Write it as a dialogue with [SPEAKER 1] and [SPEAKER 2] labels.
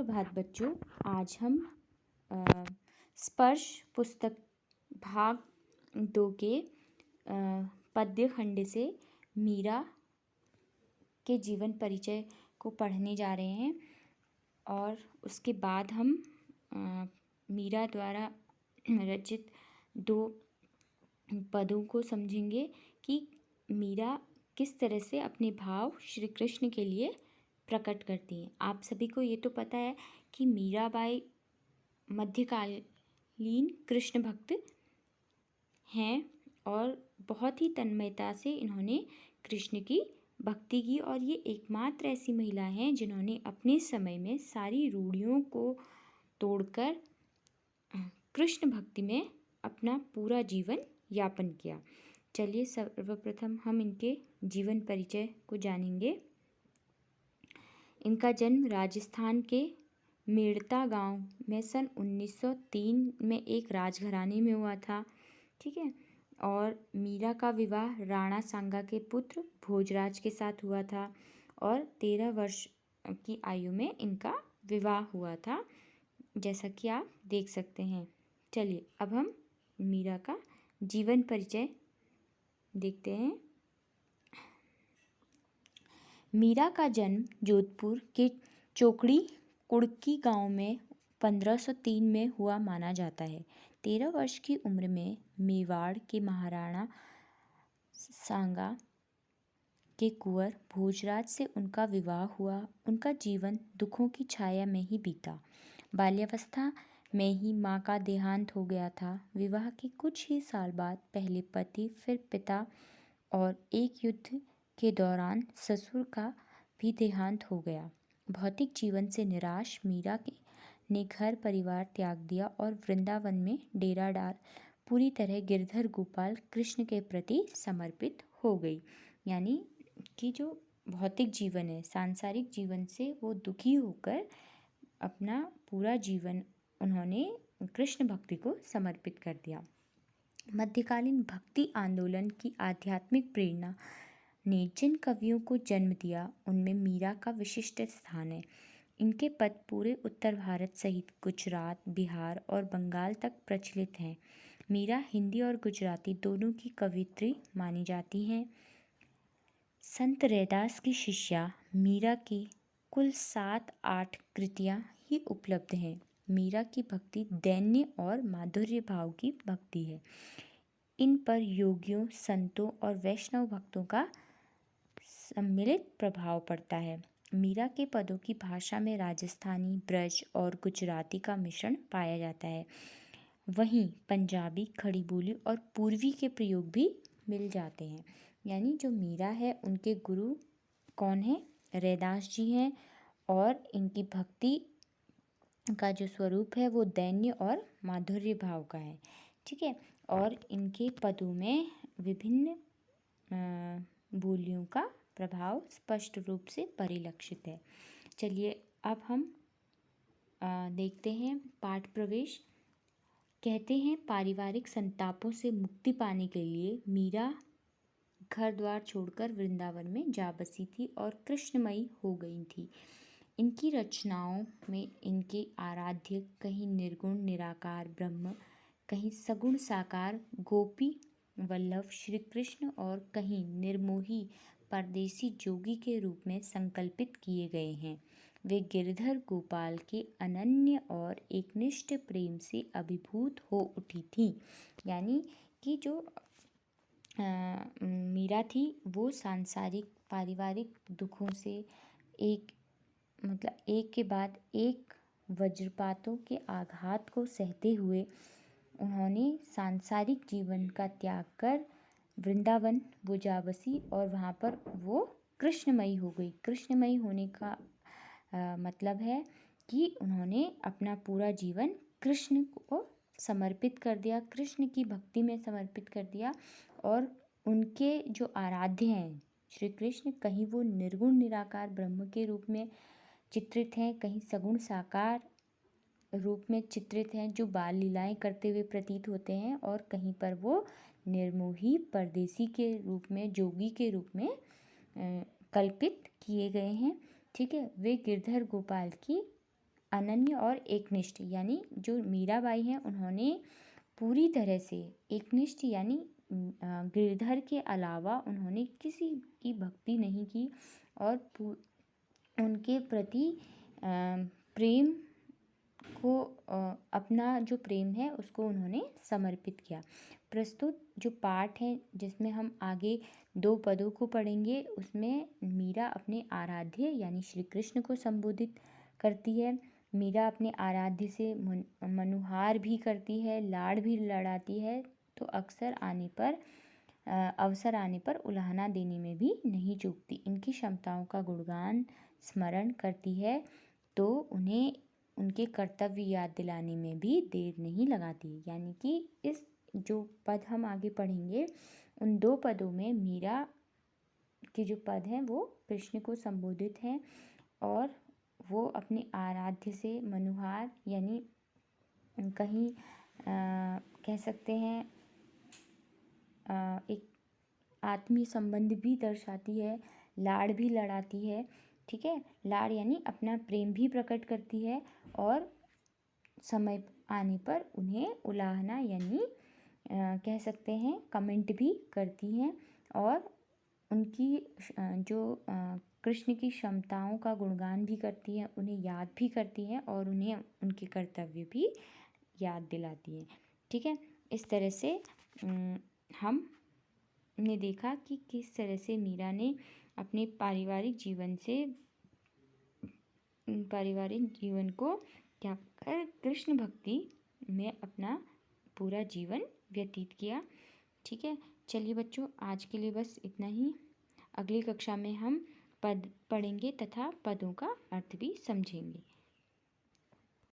[SPEAKER 1] सुप्रभात बच्चों। आज हम स्पर्श पुस्तक भाग 2 के पद्य खंड से मीरा के जीवन परिचय को पढ़ने जा रहे हैं और उसके बाद हम मीरा द्वारा रचित 2 पदों को समझेंगे कि मीरा किस तरह से अपने भाव श्री कृष्ण के लिए प्रकट करती हैं। आप सभी को ये तो पता है कि मीराबाई मध्यकालीन कृष्ण भक्त हैं और बहुत ही तन्मयता से इन्होंने कृष्ण की भक्ति की और ये एकमात्र ऐसी महिला हैं जिन्होंने अपने समय में सारी रूढ़ियों को तोड़कर कृष्ण भक्ति में अपना पूरा जीवन यापन किया। चलिए सर्वप्रथम हम इनके जीवन परिचय को जानेंगे। इनका जन्म राजस्थान के मेड़ता गांव में सन 1903 में एक राजघराने में हुआ था। ठीक है। और मीरा का विवाह राणा सांगा के पुत्र भोजराज के साथ हुआ था और 13 वर्ष की आयु में इनका विवाह हुआ था, जैसा कि आप देख सकते हैं। चलिए अब हम मीरा का जीवन परिचय देखते हैं। मीरा का जन्म जोधपुर के चोकड़ी कुड़की गांव में 1503 में हुआ माना जाता है। 13 वर्ष की उम्र में मेवाड़ के महाराणा सांगा के कुंवर भोजराज से उनका विवाह हुआ। उनका जीवन दुखों की छाया में ही बीता। बाल्यावस्था में ही माँ का देहांत हो गया था। विवाह के कुछ ही साल बाद पहले पति फिर पिता और एक युद्ध के दौरान ससुर का भी देहांत हो गया। भौतिक जीवन से निराश मीरा ने घर परिवार त्याग दिया और वृंदावन में डेरा डाल पूरी तरह गिरधर गोपाल कृष्ण के प्रति समर्पित हो गई। यानी कि जो भौतिक जीवन है, सांसारिक जीवन से वो दुखी होकर अपना पूरा जीवन उन्होंने कृष्ण भक्ति को समर्पित कर दिया। मध्यकालीन भक्ति आंदोलन की आध्यात्मिक प्रेरणा ने जिन कवियों को जन्म दिया उनमें मीरा का विशिष्ट स्थान है। इनके पद पूरे उत्तर भारत सहित गुजरात, बिहार और बंगाल तक प्रचलित हैं। मीरा हिंदी और गुजराती दोनों की कवयित्री मानी जाती हैं। संत रैदास की शिष्या मीरा की कुल 7-8 कृतियाँ ही उपलब्ध हैं। मीरा की भक्ति दैन्य और माधुर्य भाव की भक्ति है। इन पर योगियों, संतों और वैष्णव भक्तों का सम्मिलित प्रभाव पड़ता है। मीरा के पदों की भाषा में राजस्थानी, ब्रज और गुजराती का मिश्रण पाया जाता है। वहीं पंजाबी, खड़ी बोली और पूर्वी के प्रयोग भी मिल जाते हैं। यानी जो मीरा है उनके गुरु कौन है? रैदास जी हैं और इनकी भक्ति का जो स्वरूप है वो दैन्य और माधुर्य भाव का है। ठीक है। और इनके पदों में विभिन्न बोलियों का प्रभाव स्पष्ट रूप से परिलक्षित है। चलिए अब हम देखते हैं पाठ प्रवेश। कहते हैं पारिवारिक संतापों से मुक्ति पाने के लिए मीरा घर द्वार छोड़कर वृंदावन में जा बसी थी और कृष्णमयी हो गई थी। इनकी रचनाओं में इनके आराध्य कहीं निर्गुण निराकार ब्रह्म, कहीं सगुण साकार गोपी वल्लभ श्री कृष्ण और कहीं निर्मोही परदेसी जोगी के रूप में संकल्पित किए गए हैं। वे गिरधर गोपाल के अनन्य और एकनिष्ठ प्रेम से अभिभूत हो उठी थी। यानी कि जो मीरा थी वो सांसारिक पारिवारिक दुखों से एक के बाद एक वज्रपातों के आघात को सहते हुए उन्होंने सांसारिक जीवन का त्याग कर वृंदावन वो जा बसी और वहाँ पर वो कृष्णमयी हो गई। कृष्णमयी होने का मतलब है कि उन्होंने अपना पूरा जीवन कृष्ण को समर्पित कर दिया, कृष्ण की भक्ति में समर्पित कर दिया। और उनके जो आराध्य हैं श्री कृष्ण, कहीं वो निर्गुण निराकार ब्रह्म के रूप में चित्रित हैं, कहीं सगुण साकार रूप में चित्रित हैं जो बाल लीलाएं करते हुए प्रतीत होते हैं, और कहीं पर वो निर्मोही परदेसी के रूप में, जोगी के रूप में कल्पित किए गए हैं। ठीक है। वे गिरधर गोपाल की अनन्य और एकनिष्ठ, यानी जो मीराबाई हैं उन्होंने पूरी तरह से एकनिष्ठ यानी गिरधर के अलावा उन्होंने किसी की भक्ति नहीं की और उनके प्रति प्रेम को अपना जो प्रेम है उसको उन्होंने समर्पित किया। प्रस्तुत जो पाठ है जिसमें हम आगे 2 पदों को पढ़ेंगे, उसमें मीरा अपने आराध्य यानी श्री कृष्ण को संबोधित करती है। मीरा अपने आराध्य से मनुहार भी करती है, लाड़ भी लड़ाती है, तो अवसर आने पर उलाहना देने में भी नहीं चूकती। इनकी क्षमताओं का गुणगान स्मरण करती है तो उन्हें उनके कर्तव्य याद दिलाने में भी देर नहीं लगाती। यानी कि इस जो पद हम आगे पढ़ेंगे उन 2 पदों में मीरा के जो पद हैं वो कृष्ण को संबोधित हैं और वो अपने आराध्य से मनुहार यानी कहीं कह सकते हैं एक आत्मीय संबंध भी दर्शाती है, लाड़ भी लड़ाती है। ठीक है, लाड़ यानी अपना प्रेम भी प्रकट करती है और समय आने पर उन्हें उलाहना यानी कह सकते हैं कमेंट भी करती हैं और उनकी जो कृष्ण की क्षमताओं का गुणगान भी करती हैं, उन्हें याद भी करती हैं और उन्हें उनके कर्तव्य भी याद दिलाती हैं। ठीक है, इस तरह से हमने देखा कि किस तरह से मीरा ने अपने पारिवारिक जीवन को क्या कर कृष्ण भक्ति में अपना पूरा जीवन व्यतीत किया। ठीक है, चलिए बच्चों, आज के लिए बस इतना ही। अगली कक्षा में हम पद पढ़ेंगे तथा पदों का अर्थ भी समझेंगे।